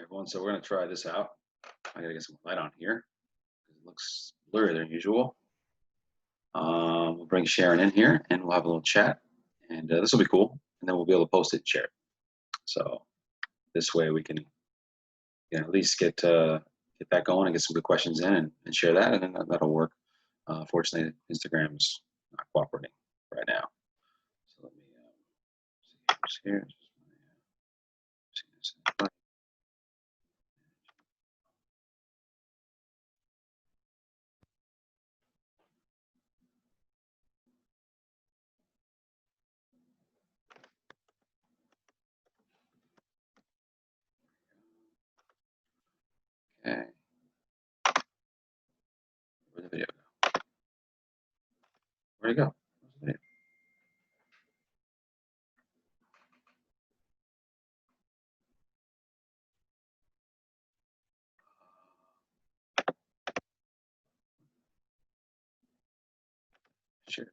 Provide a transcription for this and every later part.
everyone. So we're going to try this out. I got to get some light on here. It looks blurrier than usual. We'll bring Sharon in here and we'll have a little chat. And this will be cool. And then we'll be able to post it and share it. So this way we can at least get that going and get some good questions in and share that. And then that'll work. Fortunately, Instagram's not cooperating right now. So let me see who's here. Okay. Where'd the video go? Where'd it go? Where's the video? Sure.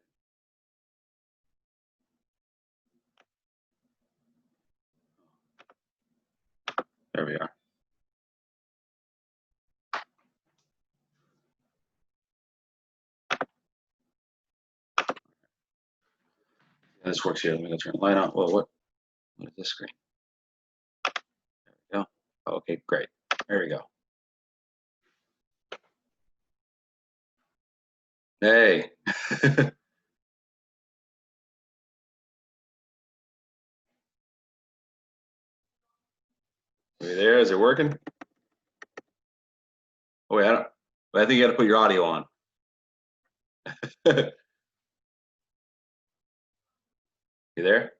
There we are. This works here. Let me go turn the light on. Well, what is this screen? There we go. Okay, great. There we go. Hey. Are you there? Is it working? Oh, wait, I think you got to put your audio on. You there?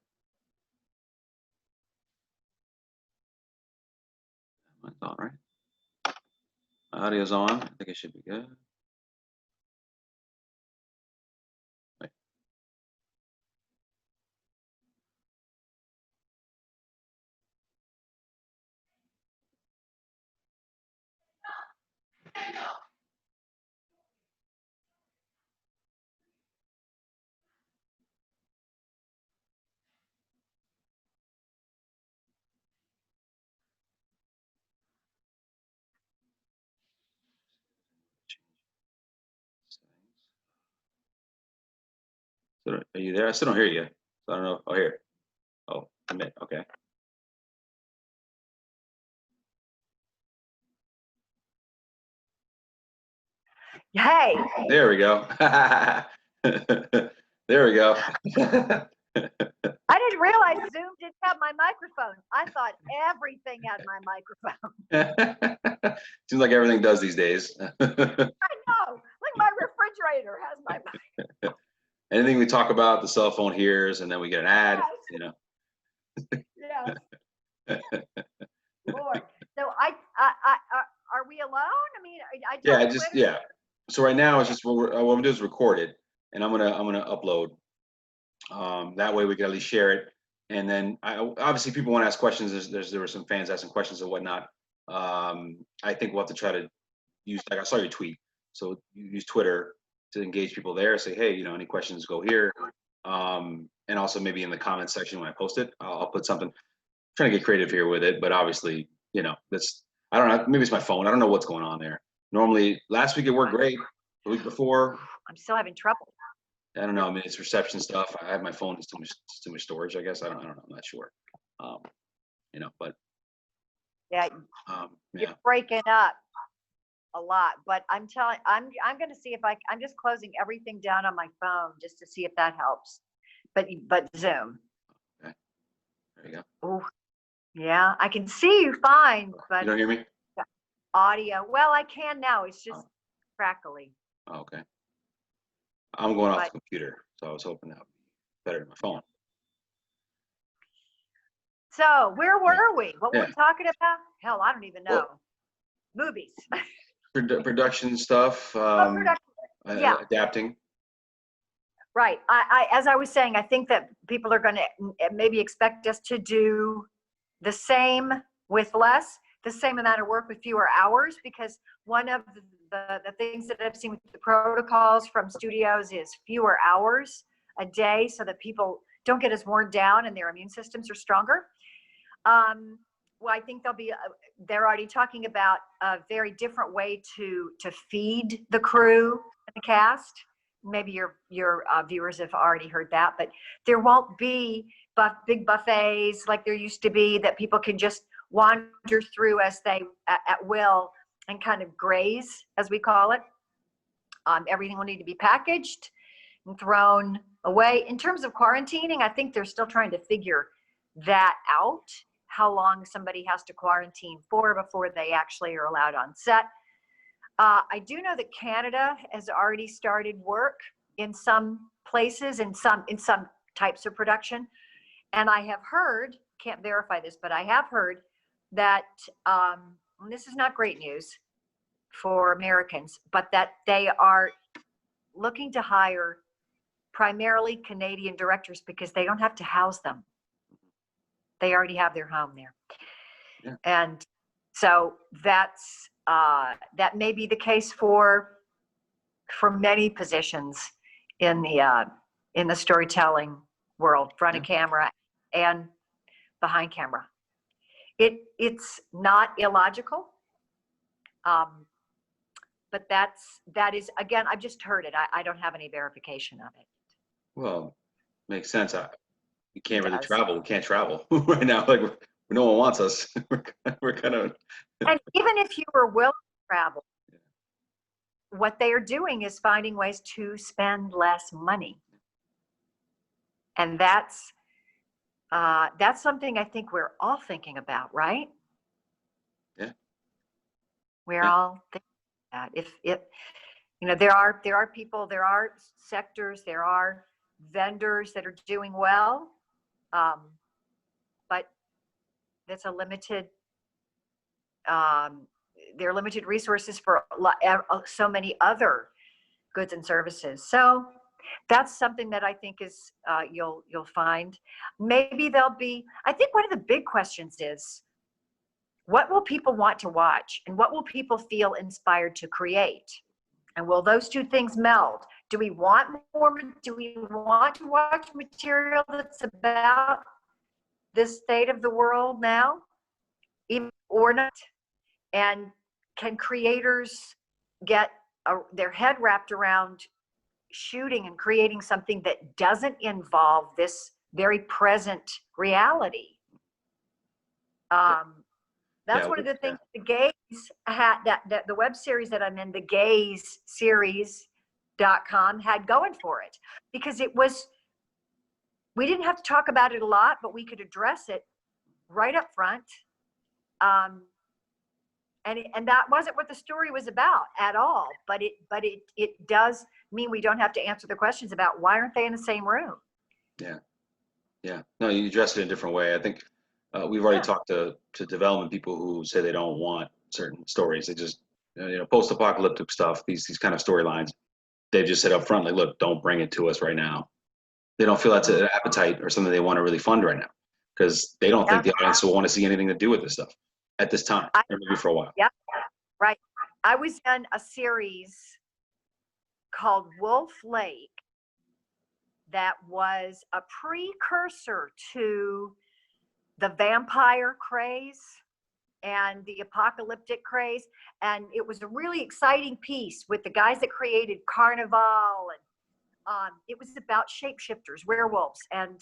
Mine's on, right? Audio's on. I think it should be good. Wait. So are you there? I still don't hear you. So I don't know. Oh, here. Oh, admit. Okay. Hey. There we go. There we go. I didn't realize Zoom didn't have my microphone. I thought everything had my microphone. Seems like everything does these days. I know. Like my refrigerator has my microphone. Anything we talk about, the cell phone hears, and then we get an ad. Yes. You know. Yes. Lord. So are we alone? I mean, yeah. So right now it's just what I'm gonna do is record it, and I'm gonna upload. That way we can at least share it, and then obviously people want to ask questions. There were some fans asking questions and whatnot. I think we'll have to try to use, like I saw your tweet, so you use Twitter to engage people there. Say, hey, any questions, go here. And also maybe in the comments section when I post it, I'll put something. I'm trying to get creative here with it, but obviously, that's, I don't know, maybe it's my phone. I don't know what's going on there. Normally, last week it worked great. The week before, I'm still having trouble. I don't know. I mean, it's reception stuff. I have my phone. It's too much storage, I guess. I don't know. I'm not sure. But yeah, you're breaking up a lot. But I'm going to see if I'm just closing everything down on my phone just to see if that helps. But Zoom. Okay. There you go. Oh, yeah. I can see you fine, but you don't hear me? Audio. Well, I can now. It's just crackly. Oh, okay. I'm going off the computer, so I was hoping that would be better than my phone. So where were we? What were we talking about? Hell, I don't even know. Well, movies. Production stuff. Adapting. Right. As I was saying, I think that people are going to maybe expect us to do the same with less, the same amount of work with fewer hours, because one of the things that I've seen with the protocols from studios is fewer hours a day so that people don't get as worn down and their immune systems are stronger. Well, I think they're already talking about a very different way to feed the crew and the cast. Maybe your viewers have already heard that, but there won't be big buffets like there used to be that people can just wander through as they at will and kind of graze, as we call it. Everything will need to be packaged and thrown away. In terms of quarantining, I think they're still trying to figure that out, how long somebody has to quarantine for before they actually are allowed on set. I do know that Canada has already started work in some places, in some types of production. And I have heard, can't verify this, but I have heard that, and this is not great news for Americans, but that they are looking to hire primarily Canadian directors because they don't have to house them. They already have their home there. Yeah. And so that's, that may be the case for many positions in the storytelling world, front of camera and behind camera. It's not illogical, but that is, again, I've just heard it. I don't have any verification of it. Well, makes sense. We can't really does. travel. We can't travel right now. Like no one wants us. We're kind of. And even if you were willing to travel, what they are doing is finding ways to spend less money. And that's something I think we're all thinking about, right? Yeah. We're all thinking about if you know, there are people, there are sectors, there are vendors that are doing well, but that's a limited, there are limited resources for so many other goods and services. So that's something that I think is you'll find. Maybe there'll be, I think one of the big questions is, what will people want to watch and what will people feel inspired to create? And will those two things meld? Do we want to watch material that's about the state of the world now, even or not? And can creators get their head wrapped around shooting and creating something that doesn't involve this very present reality? That's one of the things the Gaze had, that the web series that I'm in, the Gaze series.com, had going for it, because it was, we didn't have to talk about it a lot, but we could address it right up front. And that wasn't what the story was about at all, but it does mean we don't have to answer the questions about why aren't they in the same room. Yeah. No, you address it in a different way. I think we've already talked to development people who say they don't want certain stories. They just, post-apocalyptic stuff, these kind of storylines, they've just said up front, like, look, don't bring it to us right now. They don't feel that's an appetite or something they want to really fund right now, because they don't think the audience will want to see anything to do with this stuff at this time, or maybe for a while. Yeah, right. I was in a series called Wolf Lake that was a precursor to the vampire craze and the apocalyptic craze. And it was a really exciting piece with the guys that created Carnival. And it was about shapeshifters, werewolves. And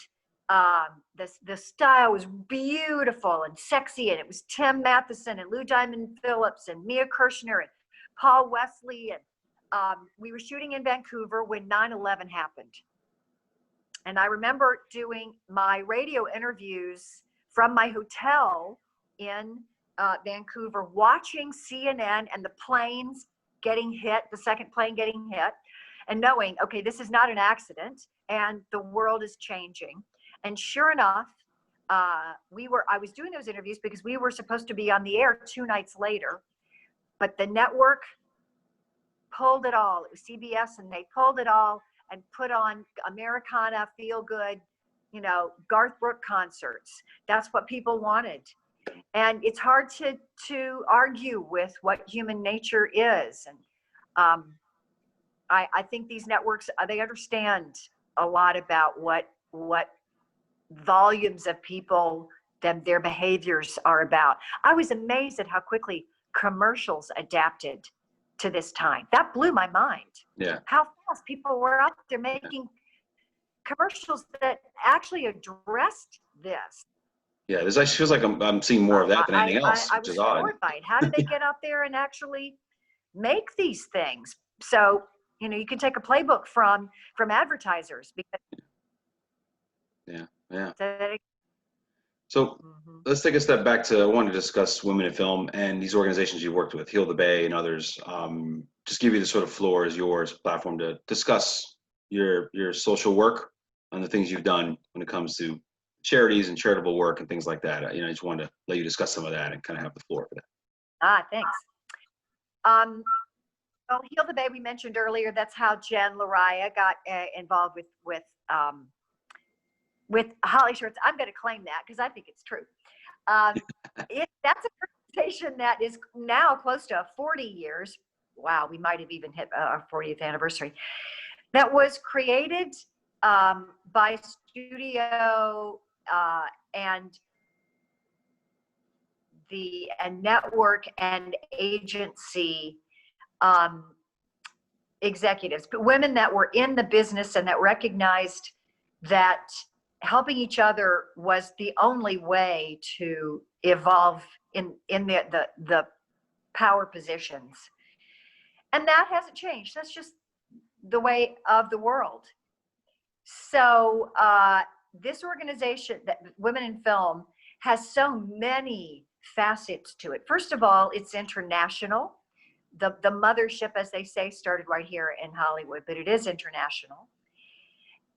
the style was beautiful and sexy. And it was Tim Matheson and Lou Diamond Phillips and Mia Kirshner and Paul Wesley. And we were shooting in Vancouver when 9/11 happened. And I remember doing my radio interviews from my hotel in Vancouver, watching CNN and the planes getting hit, the second plane getting hit, and knowing, okay, this is not an accident and the world is changing. And sure enough, I was doing those interviews because we were supposed to be on the air 2 nights later, but the network pulled it all. It was CBS, and they pulled it all and put on Americana, feel good, Garth Brooks concerts. That's what people wanted. And it's hard to argue with what human nature is. And I think these networks, they understand a lot about what volumes of people their behaviors are about. I was amazed at how quickly commercials adapted to this time. That blew my mind. Yeah. How fast people were out there making commercials that actually addressed this. Yeah, this actually feels like I'm seeing more of that than anything else, I which was is odd. floored by it. How did they get out there and actually make these things? So, you know, you can take a playbook from advertisers because Yeah. they, So let's take a step back to, I want to discuss women in film and these organizations you worked with, Heal the Bay and others. Just give you the sort of floor is yours, platform to discuss your social work and the things you've done when it comes to charities and charitable work and things like that. You know, I just wanted to let you discuss some of that and kind of have the floor for that. Thanks. Well, Heal the Bay, we mentioned earlier, that's how Jen Lariah got involved with HollyShorts. I'm going to claim that because I think it's true. That's an organization that is now close to 40 years. Wow, we might have even hit our 40th anniversary. That was created by studio and the network and agency executives, but women that were in the business and that recognized that helping each other was the only way to evolve in the power positions. And that hasn't changed. That's just the way of the world. So this organization, that Women in Film, has so many facets to it. First of all, it's international. The mothership, as they say, started right here in Hollywood, but it is international.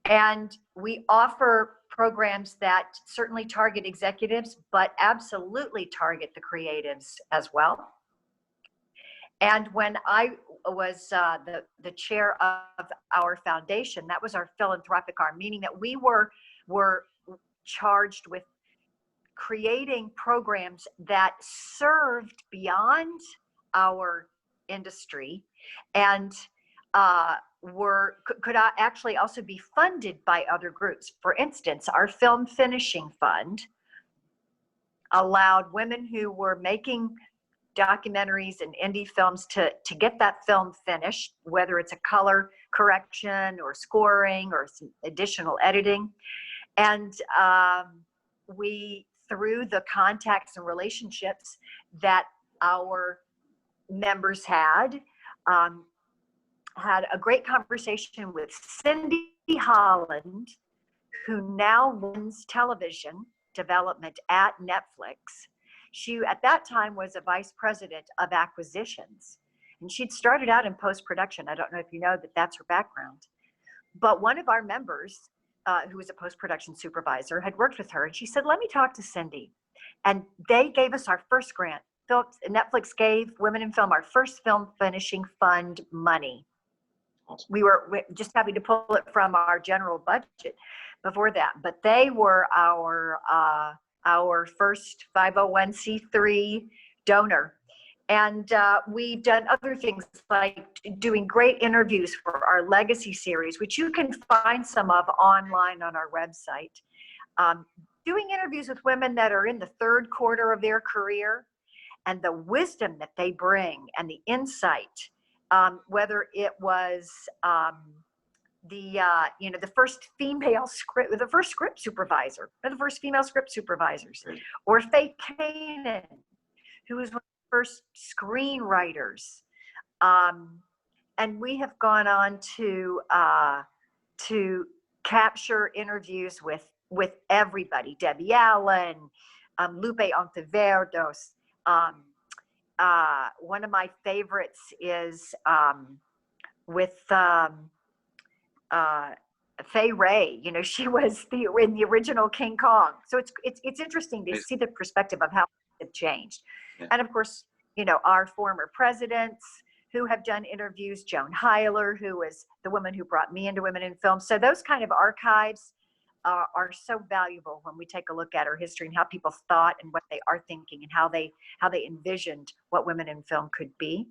And we offer programs that certainly target executives, but absolutely target the creatives as well. And when I was the chair of our foundation, that was our philanthropic arm, meaning that we were charged with creating programs that served beyond our industry and could actually also be funded by other groups. For instance, our film finishing fund allowed women who were making documentaries and indie films to get that film finished, whether it's a color correction or scoring or some additional editing. And we, through the contacts and relationships that our members had a great conversation with Cindy Holland, who now runs television development at Netflix. She, at that time, was a vice president of acquisitions, and she'd started out in post-production. I don't know if you know that that's her background. But one of our members, who was a post-production supervisor, had worked with her, and she said, let me talk to Cindy. And they gave us our first grant. Netflix gave Women in Film our first film finishing fund money. Awesome. We were just having to pull it from our general budget before that, but they were our first 501c3 donor. And we've done other things like doing great interviews for our legacy series, which you can find some of online on our website. Doing interviews with women that are in the third quarter of their career, and the wisdom that they bring and the insight, whether it was the first female script, the first script supervisor, or the first female script supervisors, or Faye Kanan, who was one of the first screenwriters. And we have gone on to capture interviews with everybody, Debbie Allen, Lupe Ontiveros. One of my favorites is with Fay Ray. You know, she was in the original King Kong. So it's interesting to see the perspective of how it changed. Yeah. And of course, you know, our former presidents who have done interviews, Joan Hyler, who was the woman who brought me into Women in Film. So those kind of archives are so valuable when we take a look at our history and how people thought and what they are thinking and how they envisioned what women in film could be.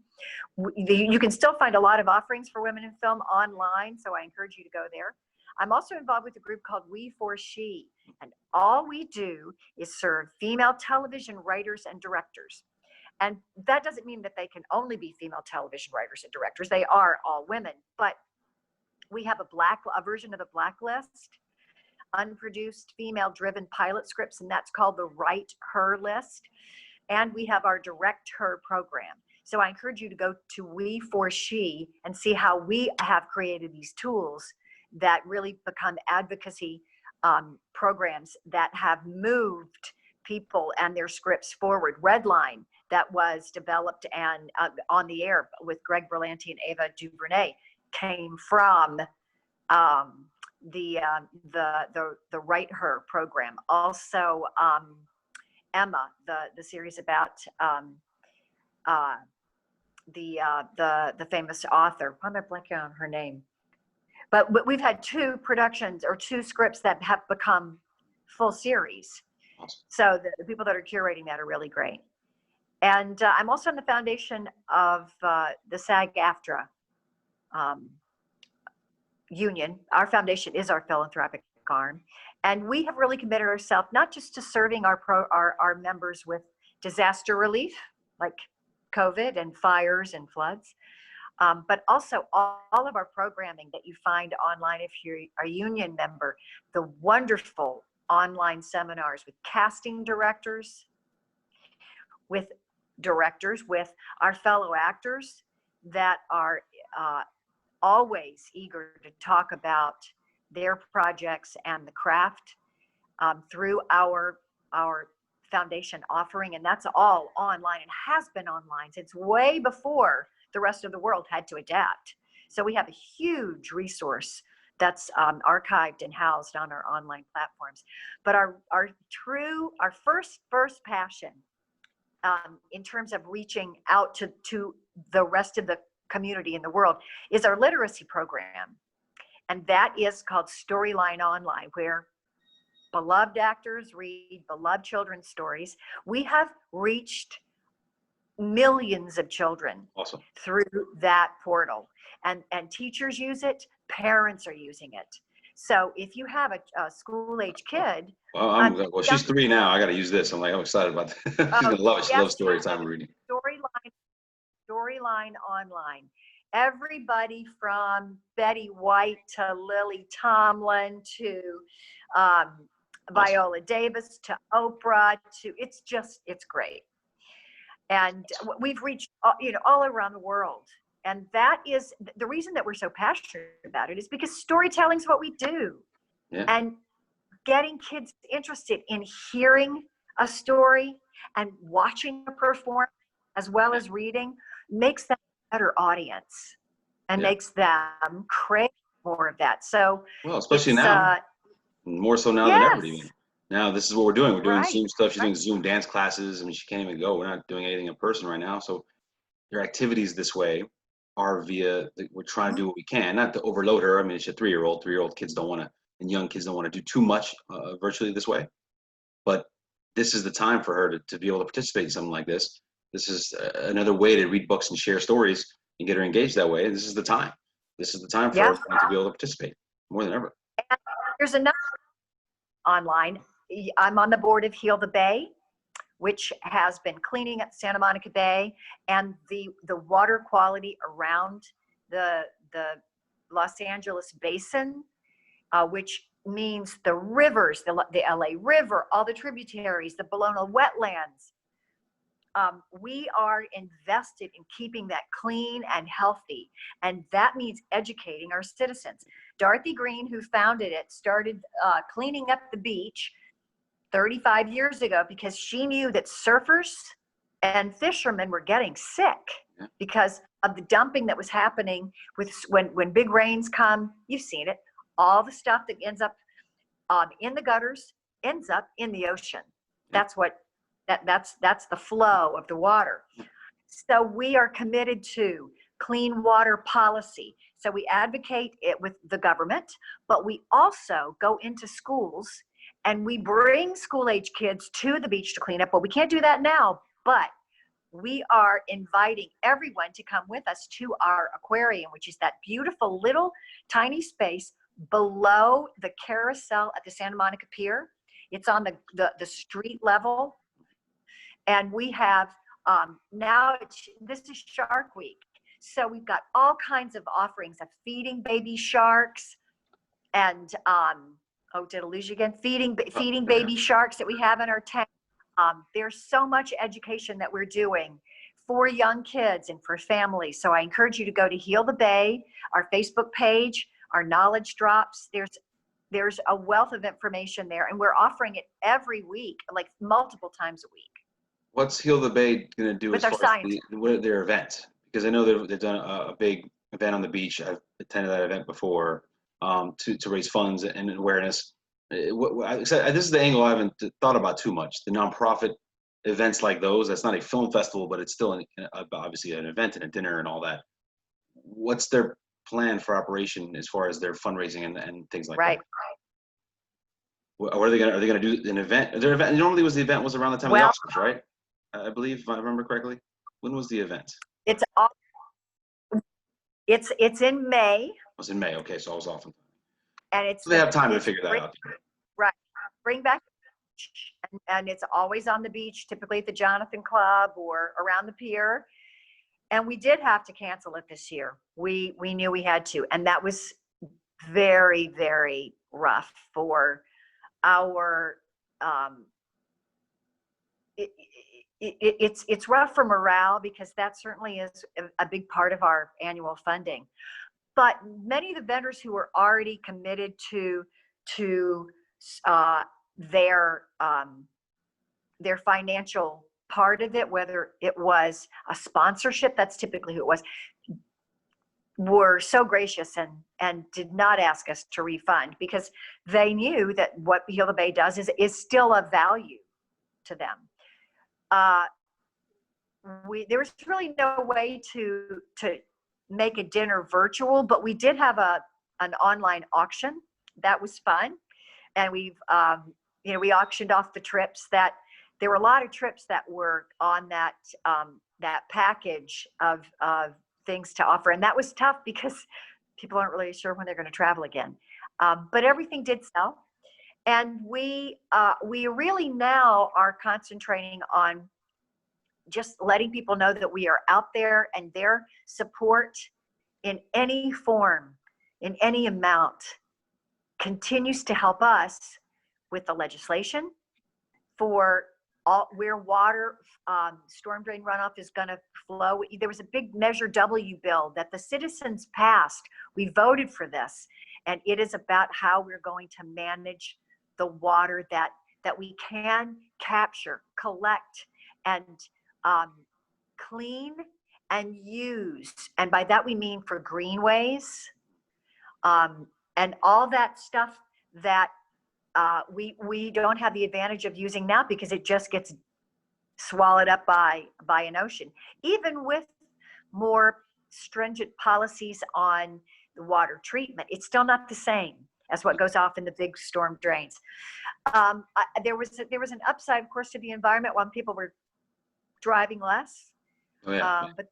You can still find a lot of offerings for women in film online, so I encourage you to go there. I'm also involved with a group called We for She, and all we do is serve female television writers and directors. And that doesn't mean that they can only be female television writers and directors. They are all women, but we have a version of the Blacklist, unproduced female-driven pilot scripts, and that's called the Write Her list. And we have our Direct Her program. So I encourage you to go to We for She and see how we have created these tools that really become advocacy programs that have moved people and their scripts forward. Redline, that was developed and on the air with Greg Berlanti and Ava DuVernay, came from the Write Her program. Also, Emma, the series about the famous author. I'm blanking on her name. But we've had 2 productions or 2 scripts that have become full series. Awesome. So the people that are curating that are really great. And I'm also on the foundation of the SAG-AFTRA union. Our foundation is our philanthropic arm. And we have really committed ourselves not just to serving our members with disaster relief, like COVID and fires and floods, but also all of our programming that you find online if you're a union member, the wonderful online seminars with casting directors, with our fellow actors that are always eager to talk about their projects and the craft through our foundation offering. And that's all online and has been online since way before the rest of the world had to adapt. So we have a huge resource that's archived and housed on our online platforms. But our first passion in terms of reaching out to the rest of the community in the world is our literacy program. And that is called Storyline Online, where beloved actors read beloved children's stories. We have reached millions of children Awesome. through that portal. And teachers use it, parents are using it. So if you have a school-age kid. Well, she's 3 now. I got to use this. I'm excited about that. She's going to love it. She loves story time reading. Storyline Online. Everybody from Betty White to Lily Tomlin to Viola Davis to Oprah to it's great. And we've reached all around the world. And that is the reason that we're so passionate about it, is because storytelling is what we do. Yeah. And getting kids interested in hearing a story and watching a performance as well as reading makes them a better audience and makes them crave more of that. So, well, especially now, more so now than ever. Even now, this is what we're doing. We're doing Zoom stuff. She's doing Zoom dance classes. I mean, she can't even go. We're not doing anything in person right now. So your activities this way are we're trying to do what we can, not to overload her. I mean, she's a 3-year-old. 3-year-old kids don't want to, and young kids don't want to do too much virtually this way. But this is the time for her to be able to participate in something like this. This is another way to read books and share stories and get her engaged that way. This is the time. This is the time for her to be able to participate more than ever. And there's another online. I'm on the board of Heal the Bay, which has been cleaning up Santa Monica Bay and the water quality around the Los Angeles basin, which means the rivers, the LA River, all the tributaries, the Bologna wetlands. We are invested in keeping that clean and healthy, and that means educating our citizens. Dorothy Green, who founded it, started cleaning up the beach 35 years ago because she knew that surfers and fishermen were getting sick because of the dumping that was happening with when big rains come. You've seen it. All the stuff that ends up in the gutters ends up in the ocean. That's the flow of the water. So we are committed to clean water policy, So we advocate it with the government, but we also go into schools and we bring school age kids to the beach to clean up. Well, we can't do that now, but we are inviting everyone to come with us to our aquarium, which is that beautiful little tiny space below the carousel at the Santa Monica Pier. It's on the street level. And we have this is Shark Week. So we've got all kinds of offerings of feeding baby sharks and did I lose you again? Feeding baby sharks that we have in our tank. There's so much education that we're doing for young kids and for families. So I encourage you to go to Heal the Bay, our Facebook page, our knowledge drops. There's a wealth of information there, and we're offering it every week, like multiple times a week. What's Heal the Bay going to do With as our far as their event? Because I know they've done a big event on the beach. I've attended that event before to raise funds and awareness. This is the angle I haven't thought about too much. The nonprofit events like those. That's not a film festival, but it's still obviously an event and a dinner and all that. What's their plan for operation as far as their fundraising and things like that? What are they going to do an event? Their event normally the event was around the time of the Oscars, right? I believe, if I remember correctly. When was the event? It's in May. It was in May. Okay, so I was off. And so they have time to figure that out. Right. Bring back, and it's always on the beach, typically at the Jonathan Club or around the pier. And we did have to cancel it this year. We knew we had to, and that was very, very rough for our. It's rough for morale because that certainly is a big part of our annual funding. But many of the vendors who were already committed to their financial part of it, whether it was a sponsorship, that's typically who it was, were so gracious and did not ask us to refund because they knew that what Heal the Bay does is still of value to them. There was really no way to make a dinner virtual, but we did have an online auction that was fun, and we auctioned off the trips. That there were a lot of trips that were on that package of things to offer, and that was tough because people aren't really sure when they're going to travel again. But everything did sell, and we really now are concentrating on just letting people know that we are out there, and their support in any form, in any amount, continues to help us with the legislation for where water, storm drain runoff is going to flow. There was a big Measure W bill that the citizens passed. We voted for this, and it is about how we're going to manage the water that we can capture, collect, and clean and use. And by that we mean for greenways and all that stuff that we don't have the advantage of using now because it just gets swallowed up by an ocean. Even with more stringent policies on the water treatment, it's still not the same as what goes off in the big storm drains. There was an upside, of course, to the environment when people were driving less. Oh, yeah. But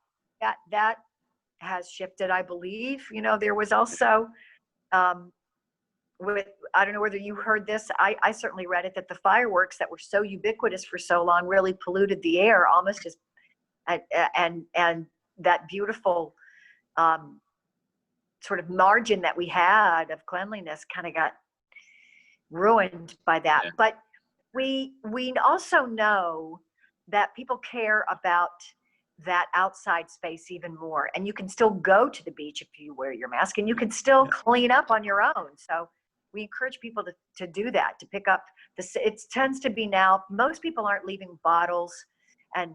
that has shifted, I believe. There was also I don't know whether you heard this. I certainly read it, that the fireworks that were so ubiquitous for so long really polluted the air almost as, and that beautiful sort of margin that we had of cleanliness kind of got ruined by that. Yeah. But we also know that people care about that outside space even more, and you can still go to the beach if you wear your mask, and you can still clean up on your own. So we encourage people to do that, to pick up it tends to be now, most people aren't leaving bottles and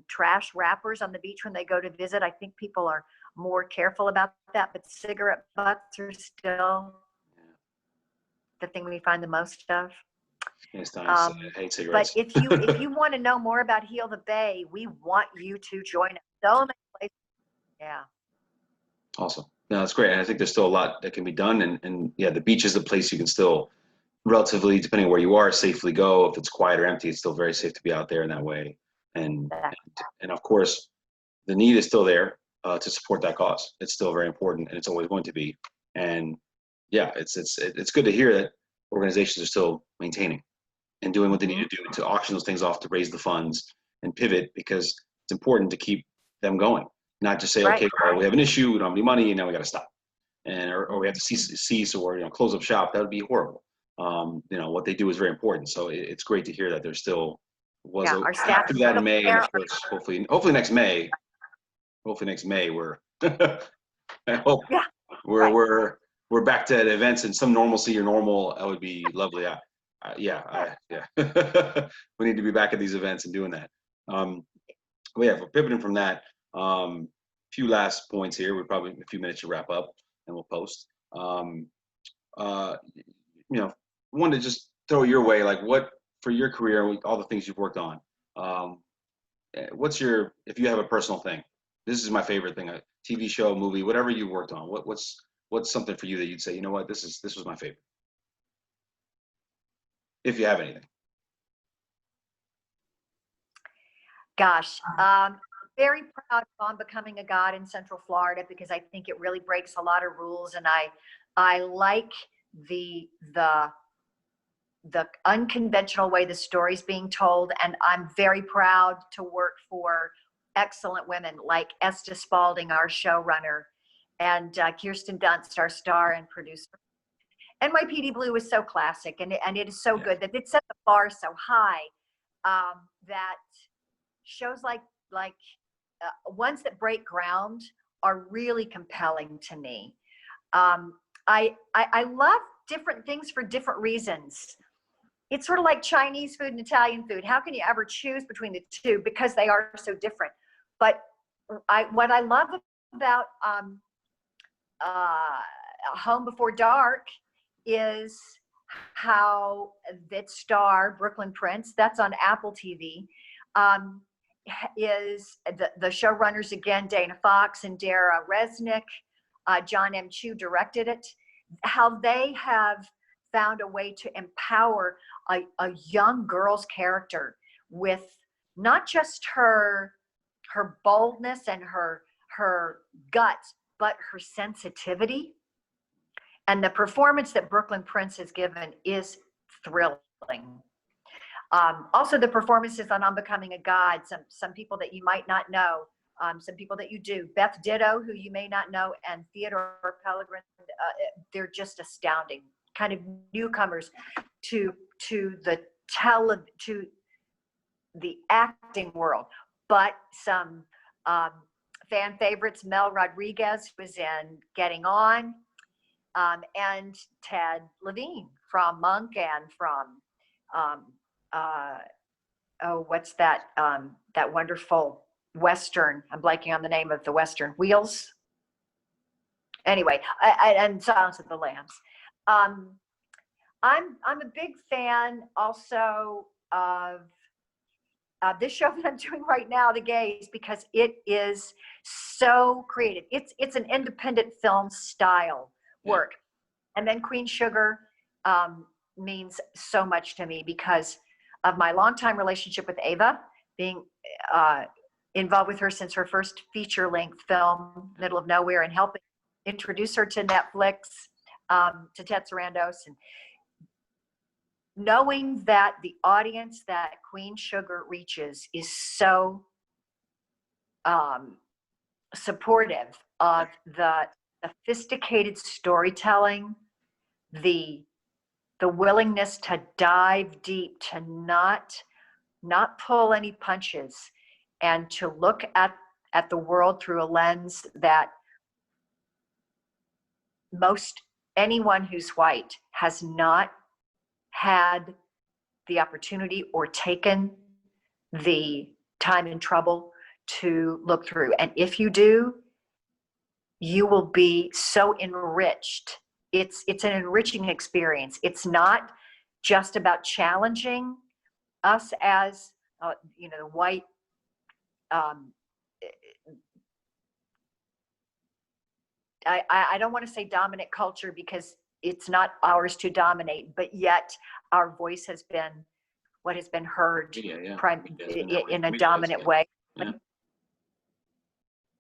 trash wrappers on the beach when they go to visit. I think people are more careful about that, but cigarette butts are still the thing we find the most of. It's nice. I hate cigarettes. But if you want to know more about Heal the Bay, we want you to join us. So many places. Yeah. Awesome. No, it's great. And I think there's still a lot that can be done. And yeah, the beach is a place you can still relatively, depending where you are, safely go. If it's quiet or empty, it's still very safe to be out there in that way. And and of course, the need is still there to support that cause. It's still very important, and it's always going to be. And yeah, it's good to hear that organizations are still maintaining and doing what they need to do to auction those things off to raise the funds and pivot, because it's important to keep them going. Not just say, okay, well, we have an issue, we don't have any money, and now we got to stop, and or we have to cease or close up shop. That would be horrible. What they do is very important. So it's great to hear that there's still was our staff after that in May, and of course, hopefully next May. Hopefully next May I hope we're back to events and some normalcy or normal. That would be lovely. Yeah. We need to be back at these events and doing that. We're pivoting from that. Few last points here. We're probably a few minutes to wrap up, and we'll post. Wanted to just throw your way, like what for your career, all the things you've worked on. If you have a personal thing, this is my favorite thing, a TV show, movie, whatever you worked on. What's something for you that you'd say, you know what, this was my favorite, if you have anything. Gosh, very proud of Becoming a God in Central Florida, because I think it really breaks a lot of rules, and I like the unconventional way the story's being told, and I'm very proud to work for excellent women like Esta Spalding, our showrunner, and Kirsten Dunst, our star and producer. NYPD Blue is so classic, and it is so good that it set the bar so high that shows like ones that break ground are really compelling to me. I love different things for different reasons. It's sort of like Chinese food and Italian food. How can you ever choose between the two, because they are so different? But what I love about Home Before Dark is how that star, Brooklyn Prince, that's on Apple TV, is the showrunners again, Dana Fox and Dara Resnick, John M. Chu directed it, how they have found a way to empower a young girl's character with not just her boldness and her guts, but her sensitivity. And the performance that Brooklyn Prince has given is thrilling. Also, the performances on Becoming a God, some people that you might not know, some people that you do. Beth Ditto, who you may not know, and Theodore Pellegrin, they're just astounding. Kind of newcomers to the acting world, but some fan favorites. Mel Rodriguez was in Getting On, and Ted Levine from Monk, and from what's that that wonderful Western? I'm blanking on the name of the Western. Wheels. Anyway, and Silence of the Lambs. I'm a big fan also of this show that I'm doing right now, The Gays, because it is so creative. It's an independent film style work. And then Queen Sugar means so much to me because of my longtime relationship with Ava, being involved with her since her first feature-length film, Middle of Nowhere, and helping introduce her to Netflix, to Ted Sarandos, and knowing that the audience that Queen Sugar reaches is so supportive of the sophisticated storytelling, the willingness to dive deep, to not pull any punches, and to look at the world through a lens that most anyone who's white has not had the opportunity or taken the time and trouble to look through. And if you do, you will be so enriched. It's an enriching experience. It's not just about challenging us as the white I don't want to say dominant culture because it's not ours to dominate, but yet our voice has been what has been heard Yeah, yeah. in a dominant way. Yeah.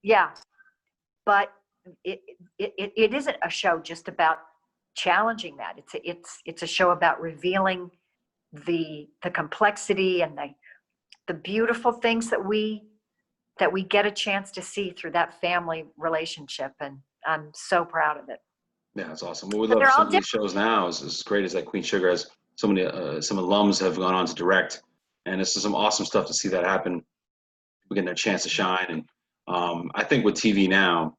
Yeah, but it isn't a show just about challenging that. It's a show about revealing the complexity and the beautiful things that we get a chance to see through that family relationship, and I'm so proud of it. Yeah, that's awesome. What we But love they're some all of these shows now is as great as that Queen Sugar has so many some alums have gone on to direct, and this is some awesome stuff to see that happen. We're getting their chance to shine, and I think with TV now,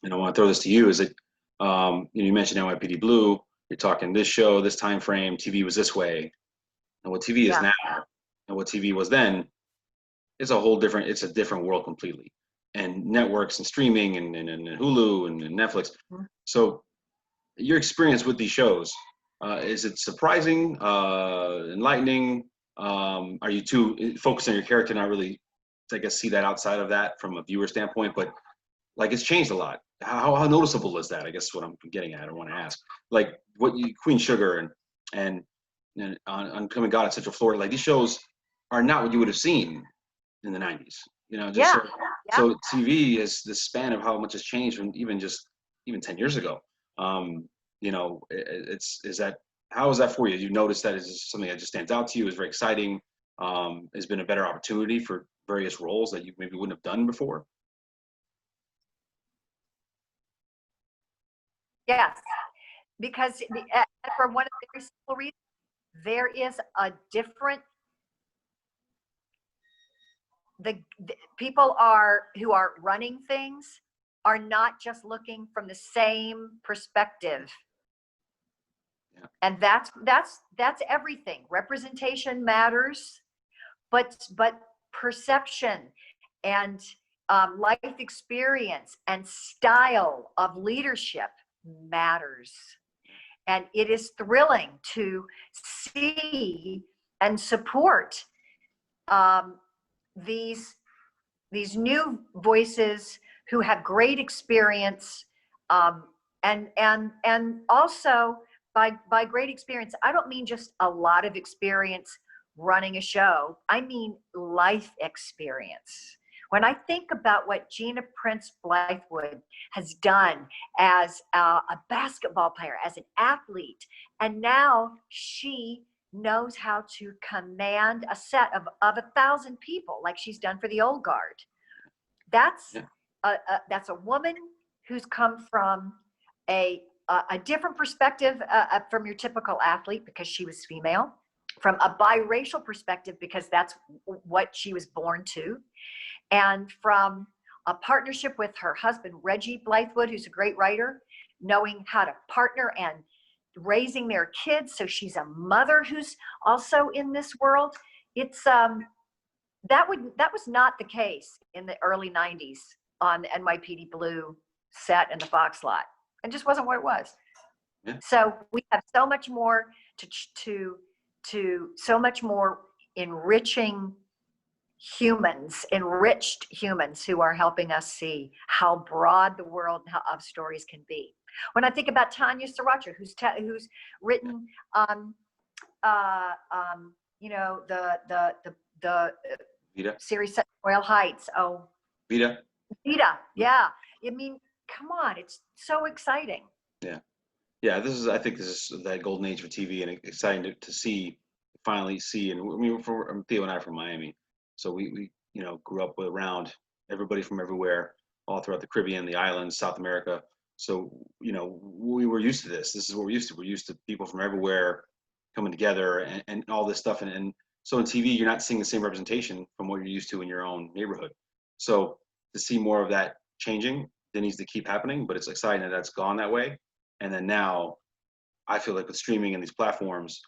and I want to throw this to you, is that you mentioned NYPD Blue. You're talking this show, this time frame. TV was this way, and what TV is Yeah. now, and what TV was then, it's a whole different. It's a different world completely, and networks and streaming and Hulu and Netflix. Mhm. So your experience with these shows, is it surprising, enlightening? Are you too focused on your character, not really, I guess, see that outside of that from a viewer standpoint? But like, it's changed a lot. How noticeable is that? I guess what I'm getting at, I want to ask. Like Queen Sugar and Uncommon God at Central Florida, like these shows are not what you would have seen in the 90s. Just Yeah. so TV is the span of how much has changed from even 10 years ago. Is that, how is that for you? You notice that is something that just stands out to you, is very exciting, has been a better opportunity for various roles that you maybe wouldn't have done before? Yes, because for one of the very simple reasons, there is a different. The people who are running things are not just looking from the same perspective. Yeah. And that's everything. Representation matters, but perception and life experience and style of leadership matters. And it is thrilling to see and support these new voices who have great experience, and also by great experience, I don't mean just a lot of experience running a show. I mean life experience. When I think about what Gina Prince Blythewood has done as a basketball player, as an athlete, and now she knows how to command a set of 1,000 people like she's done for the Old Guard. That's a woman who's come from a different perspective from your typical athlete, because she was female, from a biracial perspective because that's what she was born to, and from a partnership with her husband, Reggie Blythewood, who's a great writer, knowing how to partner and raising their kids. So she's a mother who's also in this world. It's that was not the case in the early 90s on the NYPD Blue set in the Fox lot. It just wasn't what it was. Yeah. So we have so much more to so much more enriched humans who are helping us see how broad the world of stories can be. When I think about Tanya Sriracha, who's written, the Vita. series set in Royal Heights. Oh, Vita. Yeah. I mean, come on, it's so exciting. Yeah, I think this is that golden age for TV, and exciting to finally see. And I mean, Theo and I are from Miami, so we grew up around everybody from everywhere, all throughout the Caribbean, the islands, South America. So we were used to this. This is what we're used to. We're used to people from everywhere coming together and all this stuff. And so in TV, you're not seeing the same representation from what you're used to in your own neighborhood. So to see more of that changing, that needs to keep happening. But it's exciting that that's gone that way. And then now, I feel like with streaming and these platforms,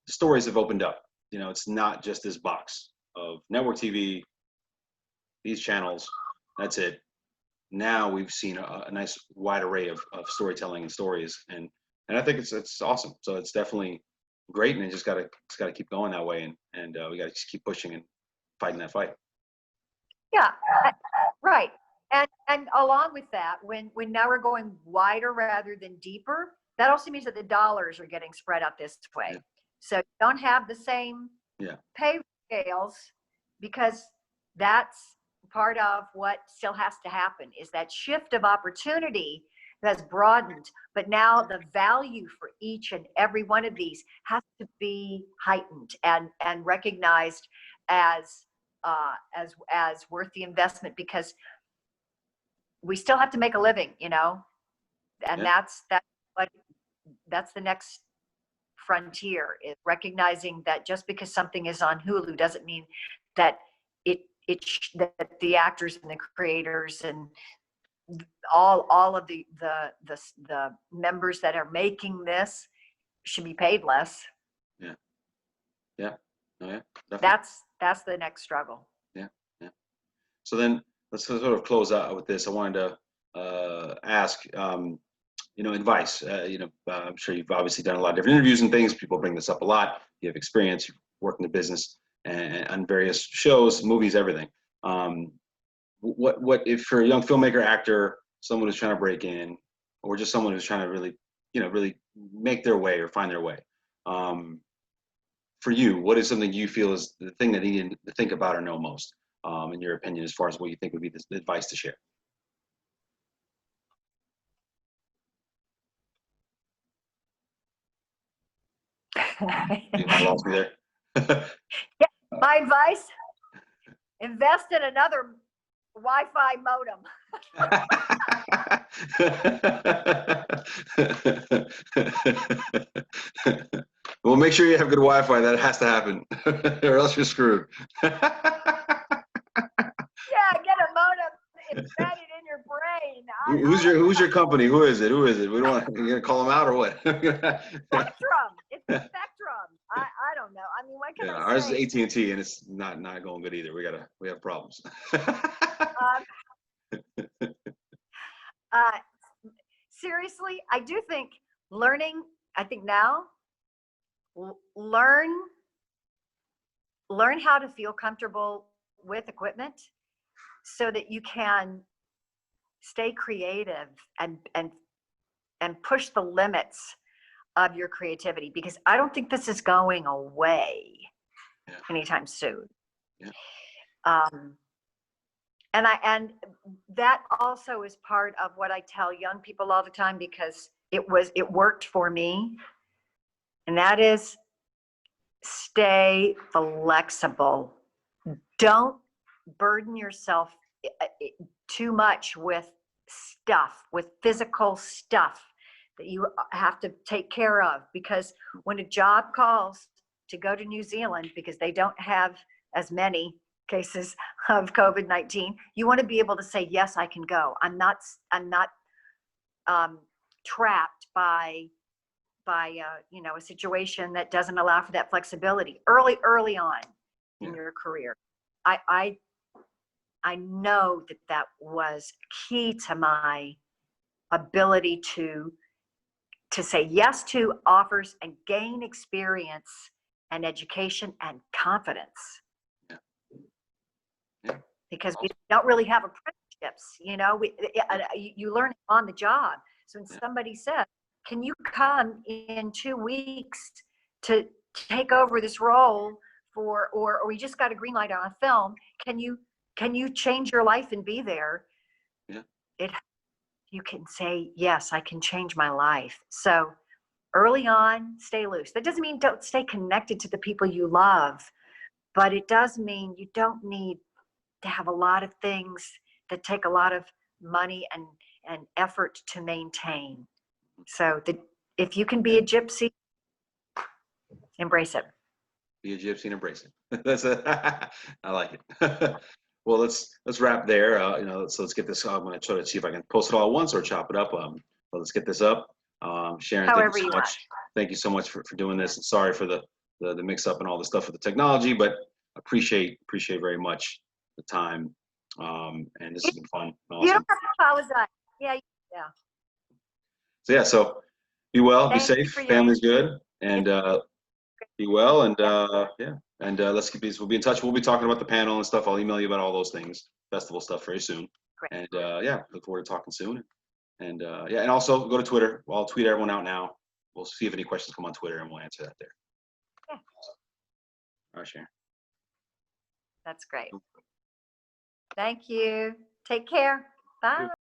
the stories have opened up. It's not just this box of network TV, these channels, that's it. Now we've seen a nice wide array of storytelling and stories, and I think it's awesome. So it's definitely great, and it's gotta keep going that way, and we gotta just keep pushing and fighting that fight. Yeah, right. And along with that, when now we're going wider rather than deeper, that also means that the dollars are getting spread out this way. Yeah. So you don't have the same pay scales, because that's part of what still has to happen, is that shift of opportunity that's broadened, but now the value for each and every one of these has to be heightened and recognized as worth the investment, because we still have to make a living, and that's the next frontier, is recognizing that just because something is on Hulu doesn't mean that that the actors and the creators and all of the members that are making this should be paid less. That's the next struggle. So then let's sort of close out with this. I wanted to ask, advice. I'm sure you've obviously done a lot of different interviews and things. People bring this up a lot. You have experience. You've worked in the business and on various shows, movies, everything. What if for a young filmmaker, actor, someone who's trying to break in, or just someone who's trying to really make their way or find their way? For you, what is something you feel is the thing that they need to think about or know most, in your opinion, as far as what you think would be the advice to share? You might have lost me there. Yeah, my advice: invest in another Wi-Fi modem. Well, make sure you have good Wi-Fi. That has to happen, or else you're screwed. Yeah, get a modem embedded in your brain. Who's your company? Who is it? We don't want you gonna call them out or what? Spectrum. It's the Spectrum. I don't know. I mean, what can I say? Ours is AT&T, and it's not going good either. We have problems. Seriously, I do think learning. I think now, learn how to feel comfortable with equipment, so that you can stay creative and push the limits of your creativity, because I don't think this is going away anytime soon. And that also is part of what I tell young people all the time, because it worked for me, and that is, stay flexible. Don't burden yourself too much with physical stuff that you have to take care of, because when a job calls to go to New Zealand, because they don't have as many cases of COVID-19, you want to be able to say, yes, I can go. I'm not trapped by a situation that doesn't allow for that flexibility early on in your career. I know that was key to my ability to say yes to offers and gain experience and education and confidence. Because we don't really have apprenticeships, you learn on the job. So when somebody says, can you come in 2 weeks to take over this role or we just got a green light on a film, can you change your life and be there? You can say, yes, I can change my life. So early on, stay loose. That doesn't mean don't stay connected to the people you love, but it does mean you don't need to have a lot of things that take a lot of money and effort to maintain. So if you can be a gypsy, embrace it. Be a gypsy and embrace it. I like it. Well, let's wrap there. So let's get this. I'm going to try to see if I can post it all at once or chop it up. But let's get this up. Sharon, However thank you so much. Thank you so much for doing this. And sorry for the mix up and all the stuff with the technology, but appreciate very much the time. And this has been fun. Awesome. You don't have to apologize. Yeah. So be well, be Thank safe, family's good, and be well, and let's keep these. We'll be in touch. We'll be talking about the panel and stuff. I'll email you about all those things, festival stuff very soon. Great. And yeah, look forward to talking soon. And yeah, and also go to Twitter. Well, I'll tweet everyone out now. We'll see if any questions come on Twitter, and we'll answer that there. Yeah. All right, Sharon. That's great. Thank you. Take care. Bye.